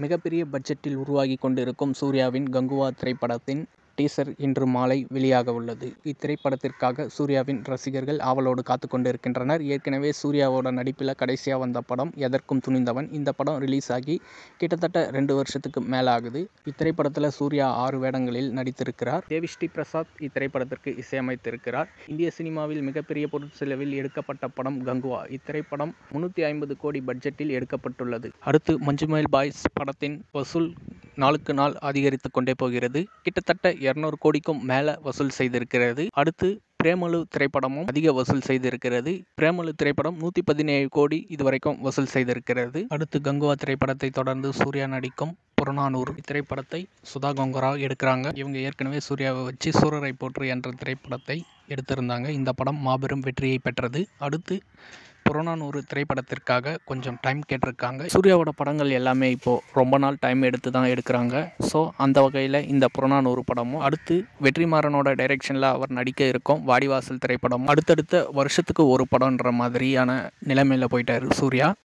மிகப்பெரிய பட்ஜெட்டில் உருவாகி கொண்டிருக்கும் சூர்யாவின் கங்குவா திரைப்படத்தின் டீசர் இன்று மாலை வெளியாக உள்ளது. இத்திரைப்படத்திற்காக சூர்யாவின் ரசிகர்கள் ஆவலோடு காத்து கொண்டிருக்கின்றனர். ஏற்கனவே சூர்யாவோட நடிப்பில் கடைசியாக வந்த படம் எதற்கும் துணிந்தவன். இந்த படம் ரிலீஸ் ஆகி கிட்டத்தட்ட 2 வருஷத்துக்கு மேலே ஆகுது. இத்திரைப்படத்தில் சூர்யா 6 வேடங்களில் நடித்திருக்கிறார். தேவிஸ்ரீ பிரசாத் இத்திரைப்படத்திற்கு இசையமைத்திருக்கிறார். இந்திய சினிமாவில் மிகப்பெரிய பொருட்செலவில் எடுக்கப்பட்ட படம் கங்குவா. இத்திரைப்படம் 350 கோடி பட்ஜெட்டில் எடுக்கப்பட்டுள்ளது. அடுத்து மஞ்சுமேல் பாய்ஸ் படத்தின் வசூல் நாளுக்கு நாள் அதிகரித்து கொண்டே போகிறது. கிட்டத்தட்ட 200 கோடிக்கும் மேலே வசூல் செய்திருக்கிறது. அடுத்து பிரேமலு திரைப்படமும் அதிக வசூல் செய்திருக்கிறது. பிரேமலு திரைப்படம் 117 கோடி இதுவரைக்கும் வசூல் செய்திருக்கிறது. அடுத்து கங்குவா திரைப்படத்தை தொடர்ந்து சூர்யா நடிக்கும் புறநானூறு திரைப்படத்தை சுதா கொங்கரா எடுக்கிறாங்க. இவங்க ஏற்கனவே சூர்யாவை வச்சு சூரரை போற்று என்ற திரைப்படத்தை எடுத்திருந்தாங்க. இந்த படம் மாபெரும் வெற்றியை பெற்றது. அடுத்து புறநானூறு திரைப்படத்திற்காக கொஞ்சம் டைம் கேட்டிருக்காங்க. சூர்யாவோட படங்கள் எல்லாமே இப்போது ரொம்ப நாள் டைம் எடுத்து தான் எடுக்கிறாங்க. ஸோ அந்த வகையில் இந்த புறநானூறு படமும் அடுத்து வெற்றிமாறனோட டைரெக்ஷனில் அவர் நடிக்க இருக்கும் வாடிவாசல் திரைப்படமும் அடுத்தடுத்த வருஷத்துக்கு ஒரு படம்ன்ற மாதிரியான நிலைமையில் போயிட்டார் சூர்யா.